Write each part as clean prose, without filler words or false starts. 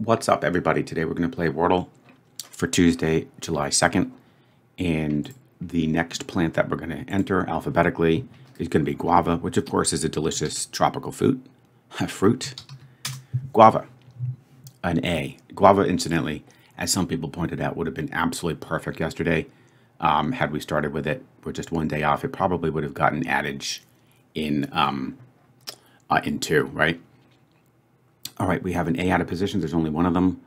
What's up, everybody? Today we're going to play Wordle for Tuesday, July 2nd. And the next plant that we're going to enter alphabetically is going to be guava, which of course is a delicious tropical fruit. Guava, an A. Guava, incidentally, as some people pointed out, would have been absolutely perfect yesterday. Had we started with it, we're just one day off, it probably would have gotten adage in 2, right? All right, we have an A out of positions. There's only one of them.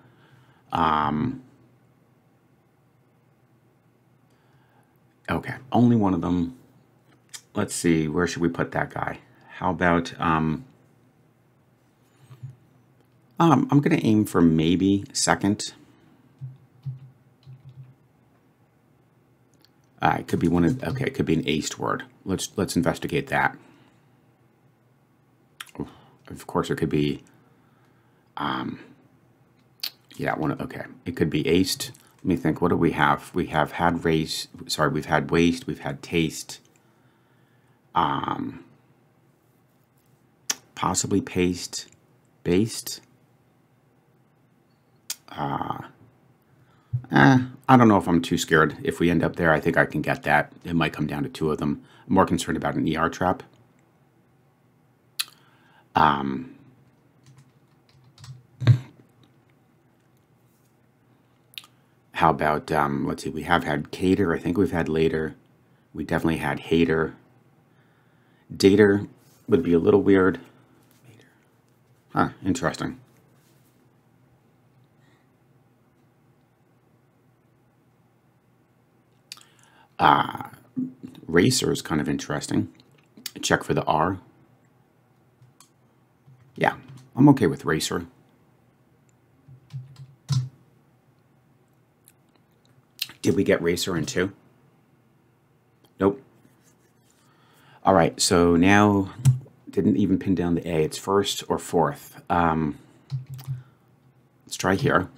Okay, only one of them. Let's see, where should we put that guy? How about, I'm going to aim for maybe second. It could be one of, okay, it could be an aced word. Let's investigate that. Of course, it could be, yeah, okay. It could be aced. Let me think, what do we have? We have had race, sorry, we've had waste, we've had taste. Possibly paste, based. I don't know if I'm too scared. If we end up there, I think I can get that. It might come down to 2 of them. I'm more concerned about an ER trap. How about, let's see, we have had cater. I think we've had later. We definitely had hater. Dater would be a little weird. Huh, interesting. Racer is kind of interesting. Check for the R. Yeah, I'm okay with racer. Did we get racer in 2? Nope. All right, so now, didn't even pin down the A. It's first or fourth. Let's try here.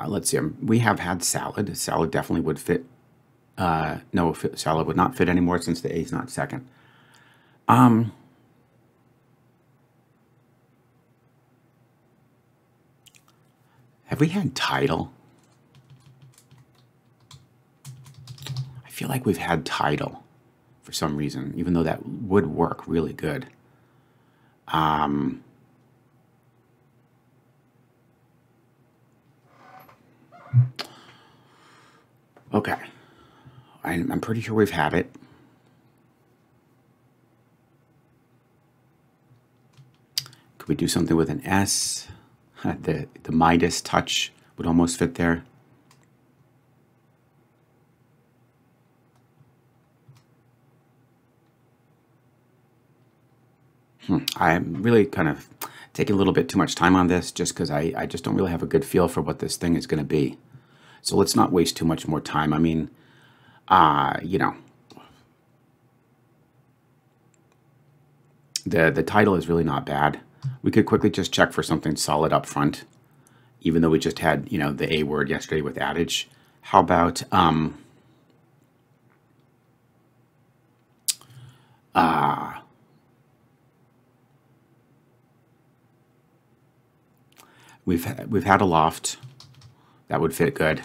Let's see. We have had salad. Salad definitely would fit. No, salad would not fit anymore since the A is not second. Have we had title? I feel like we've had title for some reason, even though that would work really good. Okay. I'm pretty sure we've had it. Could we do something with an S? The Midas touch would almost fit there. I'm really kind of taking a little bit too much time on this just because I just don't really have a good feel for what this thing is going to be. So let's not waste too much more time. I mean, you know, the title is really not bad. We could quickly just check for something solid up front, even though we just had, you know, the A word yesterday with adage. How about, we've had a loft. That would fit good.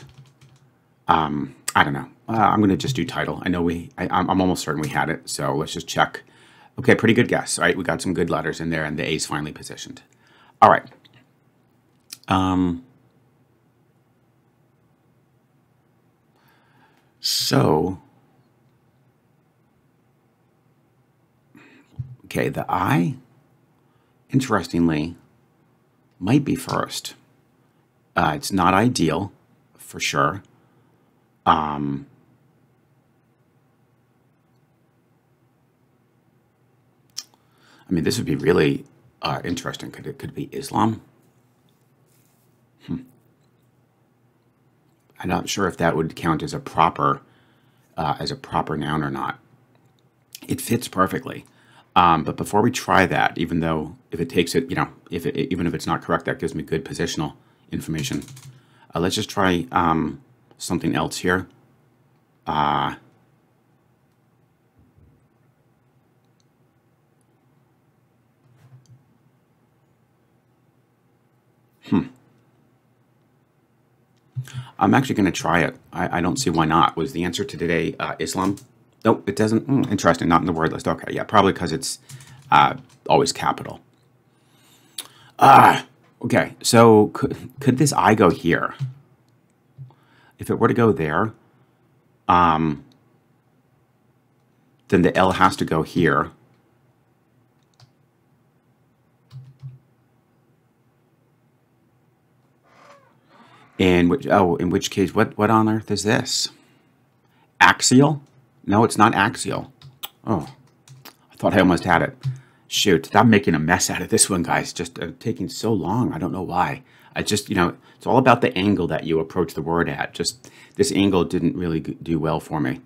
I don't know. I'm going to just do title. I know I'm almost certain we had it, so let's just check. Okay, pretty good guess. All right, we got some good letters in there, and the A's finally positioned. All right. So, okay, the I, interestingly, might be first. It's not ideal, for sure. I mean, this would be really interesting. Could it be Islam? I'm not sure if that would count as a proper noun or not. It fits perfectly. But before we try that, even though if it takes it, you know, even if it's not correct, that gives me good positional information. Let's just try something else here. I'm actually going to try it. I don't see why not. Was the answer to today Islam? Nope, it doesn't. Interesting, not in the word list. Okay, yeah, probably because it's always capital. Okay, so could this I go here? If it were to go there, then the L has to go here. In which case, what on earth is this? Axial? No, it's not axial. Oh, I thought I almost had it. Shoot, I'm making a mess out of this one, guys. Just taking so long. I don't know why. I just, it's all about the angle that you approach the word at. Just this angle didn't really do well for me.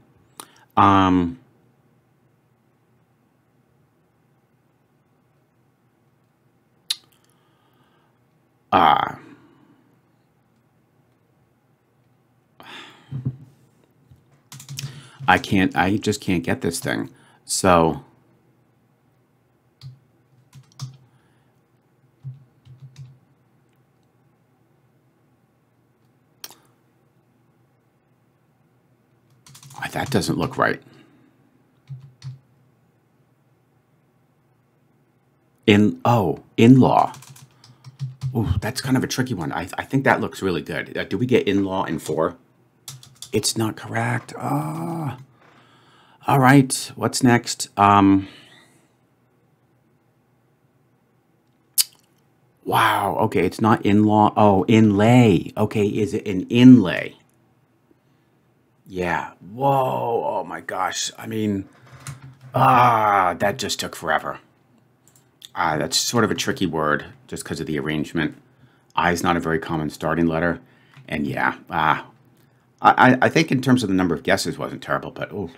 I just can't get this thing. So that doesn't look right. In-law. Oh, that's kind of a tricky one. I think that looks really good. Do we get in-law in 4? It's not correct. All right. What's next? Wow. Okay, it's not in-law. Oh, inlay. Okay, is it an inlay? Yeah. Whoa. Oh my gosh. I mean, that just took forever. That's sort of a tricky word just because of the arrangement. I is not a very common starting letter. And yeah, I think in terms of the number of guesses wasn't terrible, but oh,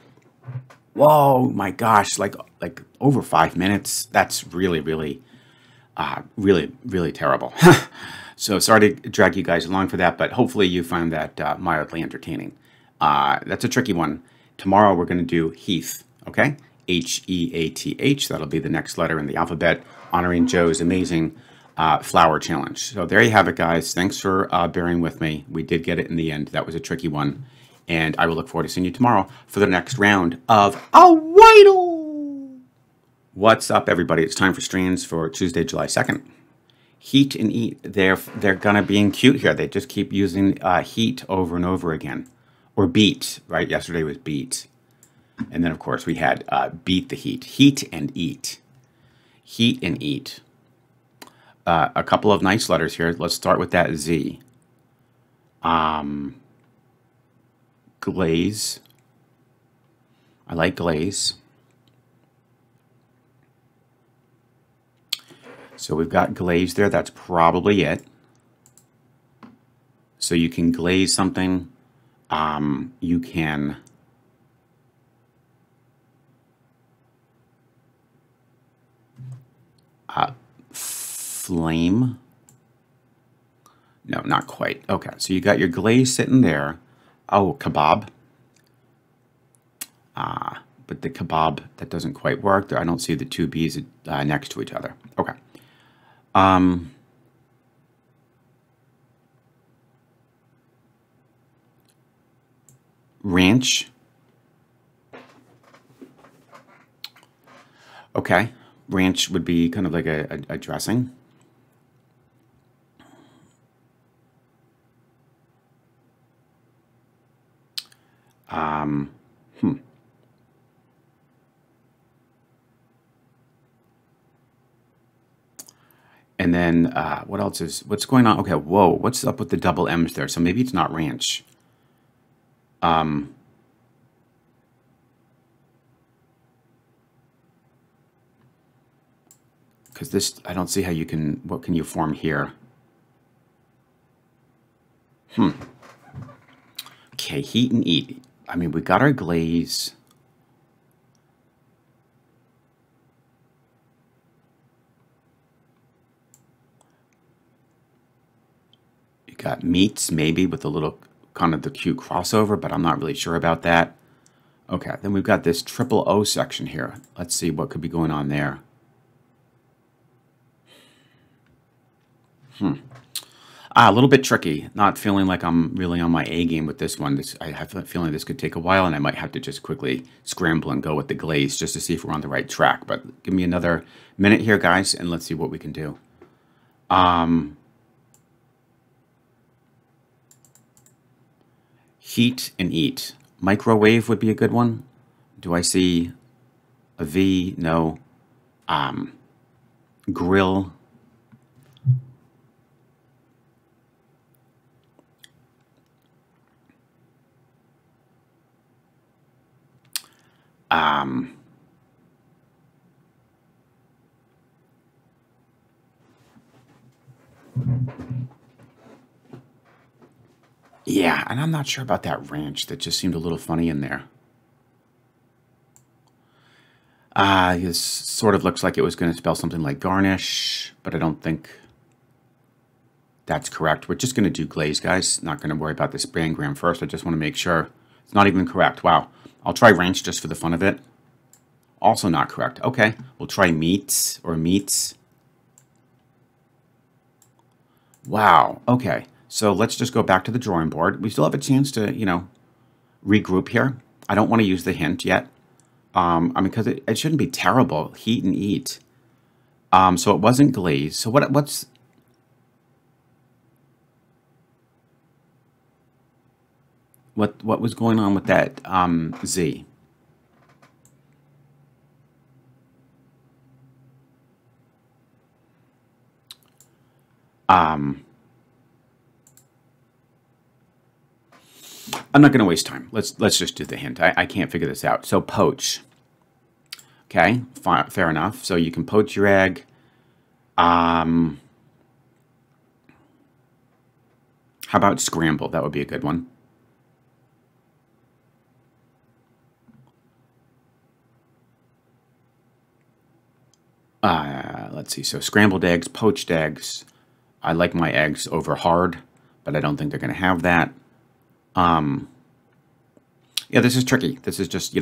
whoa, my gosh, like over 5 minutes. That's really, really, really terrible. So sorry to drag you guys along for that, but hopefully you found that mildly entertaining. That's a tricky one. Tomorrow we're going to do Heath, okay? H-E-A-T-H. That'll be the next letter in the alphabet, honoring Joe's amazing flower challenge. So there you have it, guys. Thanks for bearing with me. We did get it in the end. That was a tricky one. And I will look forward to seeing you tomorrow for the next round of a Wordle. What's up, everybody? It's time for Strands for Tuesday, July 2nd. Heat and eat. They're going to be cute here. They just keep using heat over and over again. Or beat, right? Yesterday was beat. And then, of course, we had beat the heat. Heat and eat. Heat and eat. A couple of nice letters here. Let's start with that Z. Glaze. I like glaze. So we've got glaze there. That's probably it. So you can glaze something. You can flame. No, not quite. Okay, so you got your glaze sitting there. Oh, kebab. But the kebab, that doesn't quite work. I don't see the two B's next to each other. Okay. Ranch. Okay. Ranch would be kind of like a dressing. And then what else what's going on? Okay, whoa, what's up with the double M's there? So maybe it's not ranch. Because this, I don't see how you can, what can you form here? Okay, heat and eat. I mean, we got our glaze. You got meats, maybe, with a little kind of the cute crossover, but I'm not really sure about that. Okay, then we've got this triple O section here. Let's see what could be going on there. A little bit tricky. Not feeling like I'm really on my A game with this one. I have a feeling this could take a while, and I might have to just quickly scramble and go with the glaze just to see if we're on the right track. But give me another minute here, guys, and let's see what we can do. Heat and eat. Microwave would be a good one. Do I see a V? No. Grill. Yeah, and I'm not sure about that ranch. That just seemed a little funny in there. This sort of looks like it was going to spell something like garnish, but I don't think that's correct. We're just going to do glaze, guys. Not going to worry about this spangram first. I just want to make sure it's not even correct. Wow. I'll try ranch just for the fun of it. Also not correct. Okay, we'll try meats or meats. Wow. Okay, so let's just go back to the drawing board. We still have a chance to, regroup here. I don't want to use the hint yet. I mean, because it shouldn't be terrible. Heat and eat. So it wasn't glaze. So what's... What was going on with that Z? I'm not going to waste time. Let's just do the hint. I can't figure this out. So poach. Okay, fair enough. So you can poach your egg. How about scramble? That would be a good one. Let's see. So scrambled eggs, poached eggs. I like my eggs over hard, but I don't think they're going to have that. Yeah, this is tricky. This is just,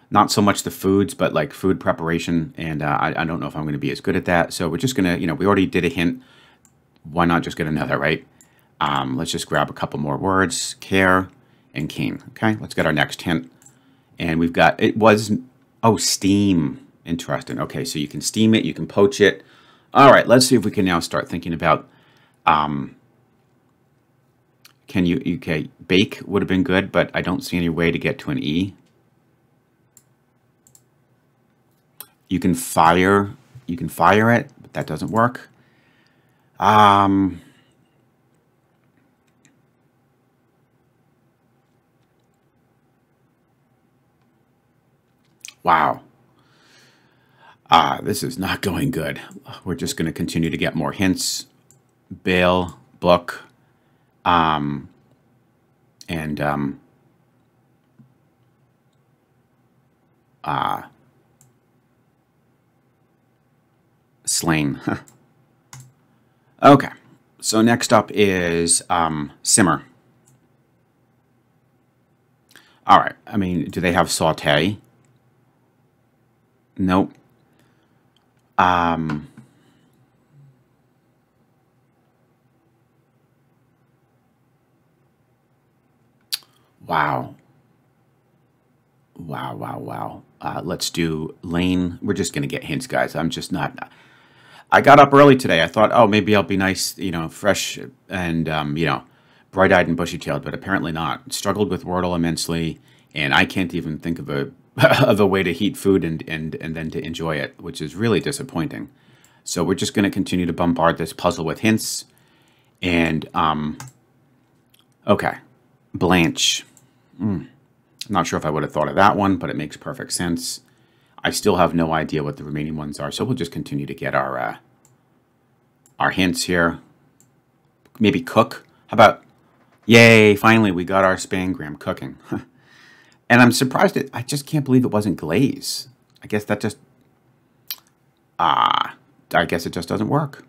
not so much the foods, but like food preparation. And I don't know if I'm going to be as good at that. So we're just going to, we already did a hint. Why not just get another, right? Let's just grab a couple more words. Care and keen. Okay, let's get our next hint. And we've got, steam. Interesting. Okay, so you can steam it, you can poach it. All right, let's see if we can now start thinking about, okay, bake would have been good, but I don't see any way to get to an E. You can fire it, but that doesn't work. Wow. This is not going good. We're just going to continue to get more hints. Bail, book, slain. Okay, so next up is simmer. All right, I mean, do they have saute? Nope. Wow. Wow. Let's do lane. We're just going to get hints, guys. I'm just not... I got up early today. I thought, oh, maybe I'll be nice, fresh and, bright-eyed and bushy-tailed, but apparently not. Struggled with Wordle immensely, and I can't even think of a of a way to heat food and then to enjoy it, which is really disappointing. So we're just going to continue to bombard this puzzle with hints. And, okay, Blanche. I'm not sure if I would have thought of that one, but it makes perfect sense. I still have no idea what the remaining ones are, so we'll just continue to get our hints here. Maybe cook. How about, yay, finally we got our spangram, cooking. And I'm surprised I just can't believe it wasn't glaze. I guess that just, I guess it just doesn't work.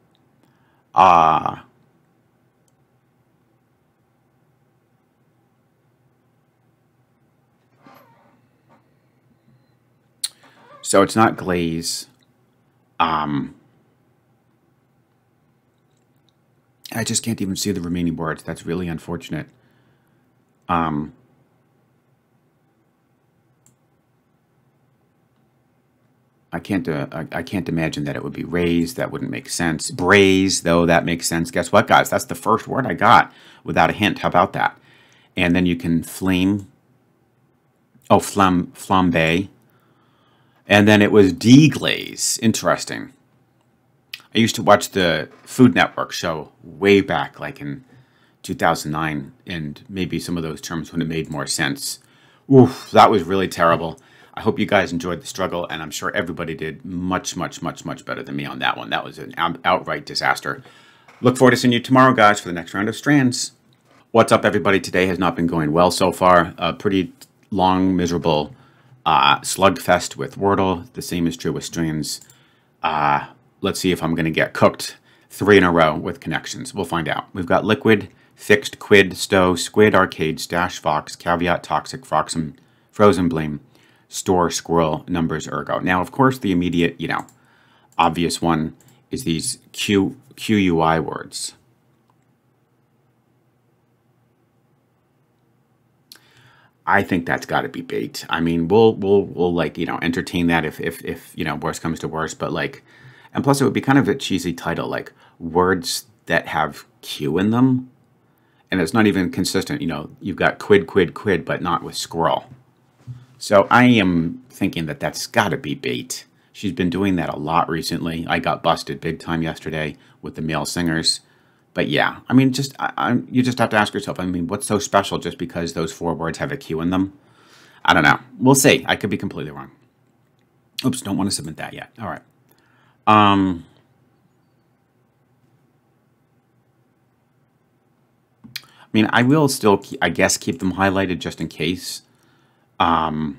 So it's not glaze. And I just can't even see the remaining words. That's really unfortunate. I can't imagine that it would be raised. That wouldn't make sense. Braise, though, that makes sense. Guess what, guys? That's the first word I got without a hint. How about that? And then you can flame. Oh, flambe. And then it was deglaze. Interesting. I used to watch the Food Network show way back, like in 2009, and maybe some of those terms would have made more sense. Oof, that was really terrible. I hope you guys enjoyed the struggle, and I'm sure everybody did much, much, much, much better than me on that one. That was an outright disaster. Look forward to seeing you tomorrow, guys, for the next round of Strands. What's up, everybody? Today has not been going well so far. A pretty long, miserable slugfest with Wordle. The same is true with Strands. Let's see if I'm going to get cooked 3 in a row with connections. We'll find out. We've got Liquid, Fixed, Quid, Stow, Squid, Arcade, Stash, Fox, Caveat, Toxic, Froxum, Frozen, Blame, Store, Squirrel, Numbers, Ergo. Now, of course, the immediate, obvious one is these QUI words. I think that's got to be bait. I mean, we'll like, entertain that if worst comes to worst, but like, and plus it would be kind of a cheesy title, like words that have Q in them. And it's not even consistent. You've got quid, quid, quid, but not with squirrel. So I am thinking that that's got to be bait. She's been doing that a lot recently. I got busted big time yesterday with the male singers. But yeah, I mean, you just have to ask yourself, I mean, what's so special just because those 4 words have a Q in them? I don't know. We'll see. I could be completely wrong. Oops, don't want to submit that yet. All right. I mean, I will still, I guess, keep them highlighted just in case. So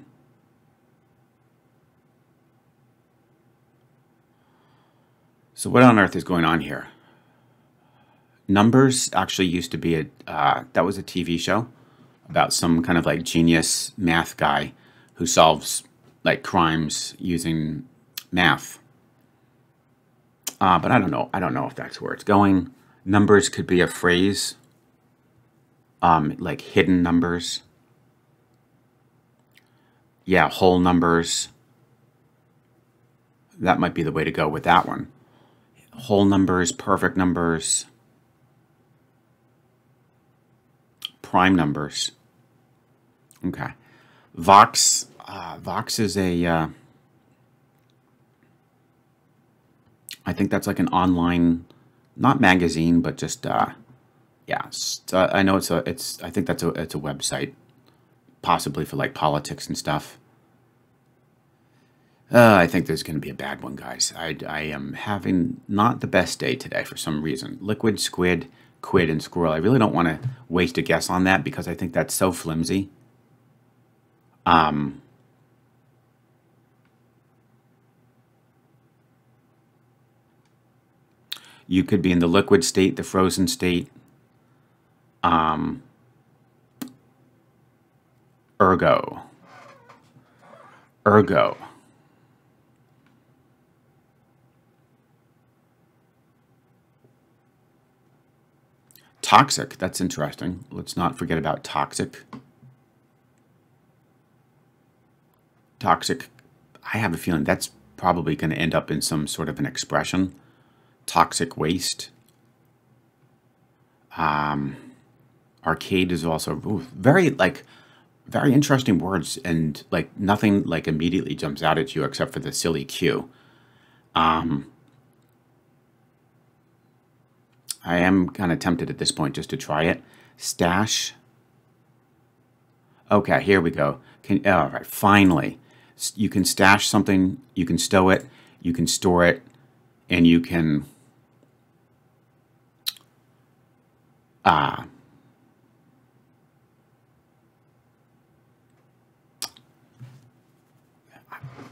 what on earth is going on here? Numbers actually used to be that was a TV show about some kind of like genius math guy who solves like crimes using math. But I don't know. I don't know if that's where it's going. Numbers could be a phrase, like hidden numbers. Yeah, whole numbers. That might be the way to go with that one. Whole numbers, perfect numbers, prime numbers. Okay. Vox. Vox is a... I think that's like an online, not magazine, but just yeah. I know I think it's a website, possibly for like politics and stuff. I think there's going to be a bad one, guys. I am having not the best day today for some reason. Liquid, Squid, Quid, and Squirrel. I really don't want to waste a guess on that because I think that's so flimsy. You could be in the liquid state, the frozen state. Ergo. Toxic, that's interesting. Let's not forget about toxic. Toxic, I have a feeling that's probably going to end up in some sort of an expression. Toxic waste. Arcade is also very interesting words, and like nothing like immediately jumps out at you except for the silly Q. I am kind of tempted at this point just to try it. Stash. Okay, here we go. All right, finally. You can stash something, you can stow it, you can store it, and you can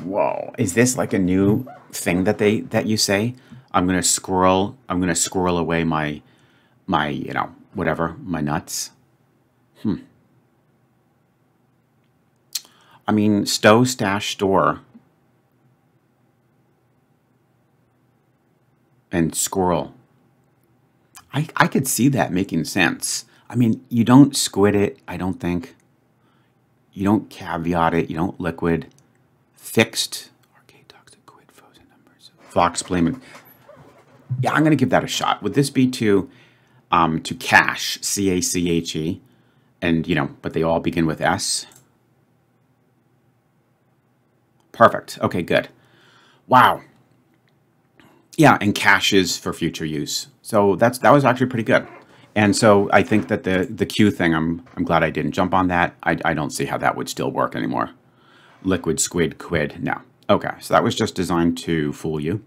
whoa, is this like a new thing that you say? I'm gonna squirrel away my whatever, my nuts. I mean, stow, stash, store, and squirrel. I could see that making sense. I mean, you don't squid it, I don't think. You don't caveat it, you don't liquid. Fixed, arcade, toxic, quid, frozen numbers. Fox, blame. Yeah, I'm going to give that a shot. Would this be to cache, C-A-C-H-E, and, you know, but they all begin with S? Perfect. Okay, good. Wow. Yeah, and caches for future use. So that was actually pretty good. And so I think that the Q thing, I'm glad I didn't jump on that. I don't see how that would still work anymore. Liquid, squid, quid, no. Okay, so that was just designed to fool you.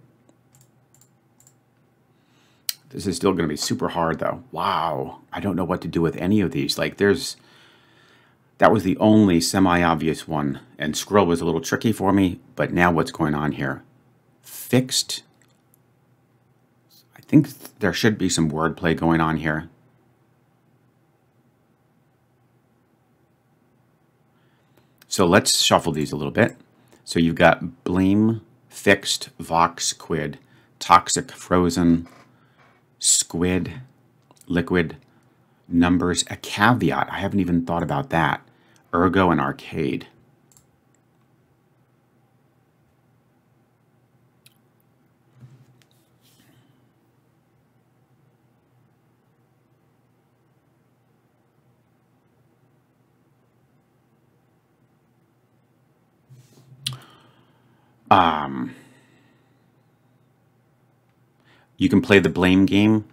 This is still going to be super hard, though. Wow, I don't know what to do with any of these. Like, that was the only semi-obvious one, and scroll was a little tricky for me, but now what's going on here? Fixed. I think there should be some wordplay going on here. So let's shuffle these a little bit. So you've got blame, fixed, vox, quid, toxic, frozen, squid, liquid, numbers, a caveat. I haven't even thought about that. Ergo and arcade. You can play the blame game.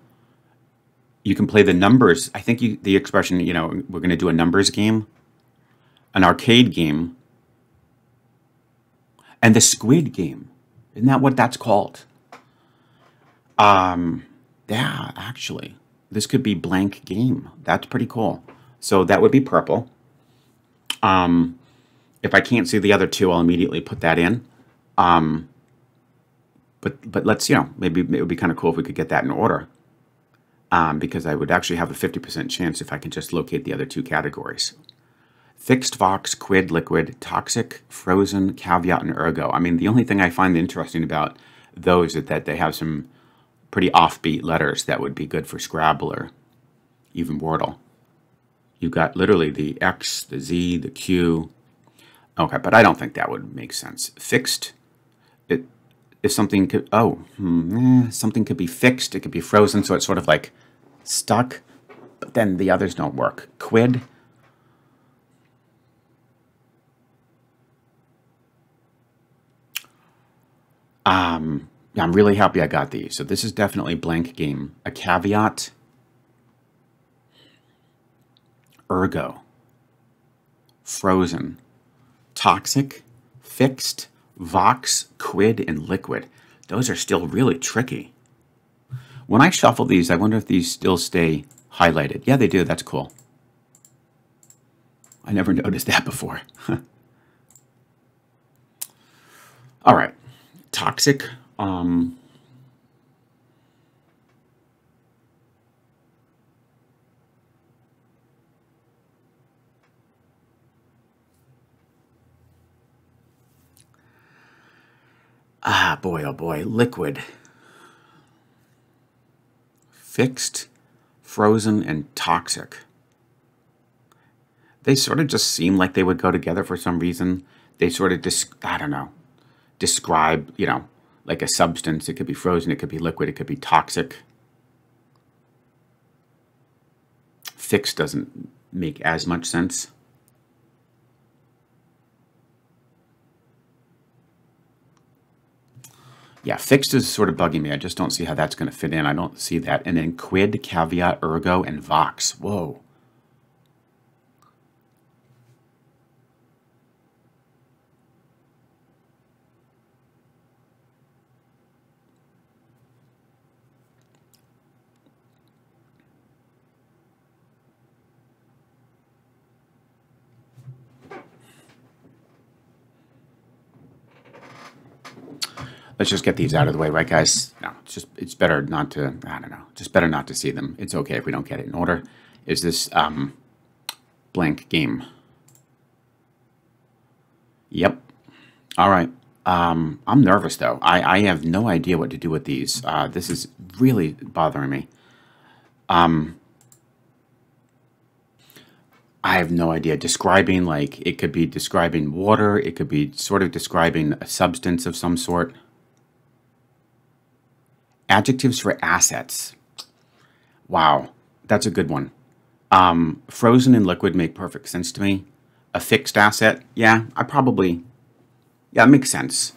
You can play the numbers. I think the expression, you know, we're going to do a numbers game, an arcade game, and the squid game. Isn't that what that's called? Yeah, actually, this could be blank game. That's pretty cool. So that would be purple. If I can't see the other two, I'll immediately put that in. But let's, you know, maybe it would be kind of cool if we could get that in order. Because I would actually have a 50% chance if I can just locate the other two categories. Fixed, vox, quid, liquid, toxic, frozen, caveat, and ergo. I mean, the only thing I find interesting about those is that they have some pretty offbeat letters that would be good for Scrabble or even Wordle. You've got literally the X, the Z, the Q. Okay, but I don't think that would make sense. Fixed, if something could, something could be fixed, it could be frozen, so it's sort of like stuck, but then the others don't work. Quid. Yeah, I'm really happy I got these. So this is definitely blank game. A caveat. Ergo. Frozen. Toxic. Fixed. Vox, quid, and liquid. Those are still really tricky. When I shuffle these, I wonder if these still stay highlighted. Yeah, they do. That's cool. I never noticed that before. All right. Toxic. Boy, oh boy. Liquid. Fixed, frozen, and toxic. They sort of just seem like they would go together for some reason. They sort of, I don't know, describe, you know, like a substance. It could be frozen, it could be liquid, it could be toxic. Fixed doesn't make as much sense. Yeah, fixed is sort of bugging me. I just don't see how that's going to fit in. I don't see that. And then quid, caveat, ergo, and vox. Whoa. Let's just get these out of the way, right, guys? No, it's better not to, I don't know, just better not to see them. It's okay if we don't get it in order. Is this blank game? Yep. All right. I'm nervous, though. I have no idea what to do with these. This is really bothering me. I have no idea. Describing, like, it could be describing water. It could be sort of describing a substance of some sort. Adjectives for assets. Wow, that's a good one. Frozen and liquid make perfect sense to me. A fixed asset, yeah, yeah, it makes sense.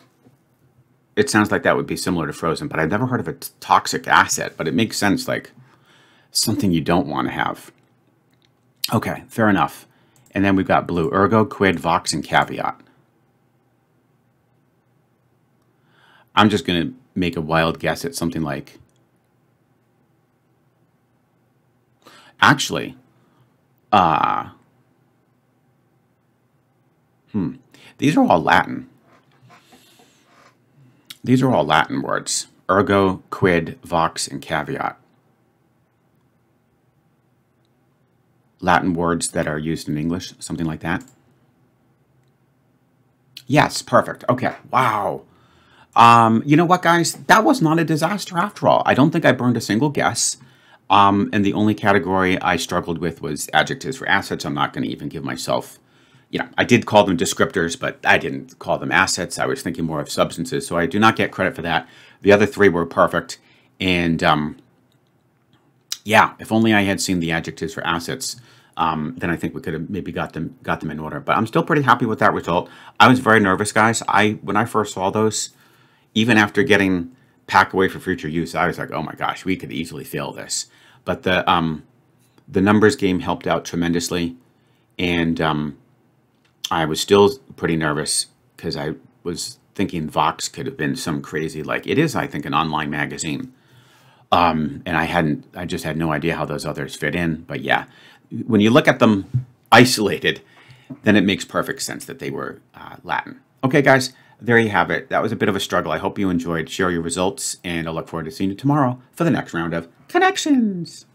It sounds like that would be similar to frozen, but I've never heard of a toxic asset, but it makes sense, like something you don't want to have. Okay, fair enough. And then we've got blue, ergo, quid, vox, and caveat. I'm just going to make a wild guess at something like, actually, these are all Latin. These are all Latin words. Ergo, quid, vox, and caveat. Latin words that are used in English, something like that. Yes, perfect. Okay, wow. You know what, guys? That was not a disaster after all. I don't think I burned a single guess. And the only category I struggled with was adjectives for assets. I'm not going to even give myself, I did call them descriptors, but I didn't call them assets. I was thinking more of substances, so I do not get credit for that. The other three were perfect. And yeah, if only I had seen the adjectives for assets, then I think we could have maybe got them in order. But I'm still pretty happy with that result. I was very nervous, guys. When I first saw those, even after getting pack away for future use, I was like, oh my gosh, we could easily fail this. But the numbers game helped out tremendously, and I was still pretty nervous because I was thinking Vox could have been some crazy, like it is, I think, an online magazine. And I just had no idea how those others fit in. But yeah, when you look at them isolated, then it makes perfect sense that they were Latin. Okay, guys, there you have it. That was a bit of a struggle. I hope you enjoyed. Share your results, and I look forward to seeing you tomorrow for the next round of Connections.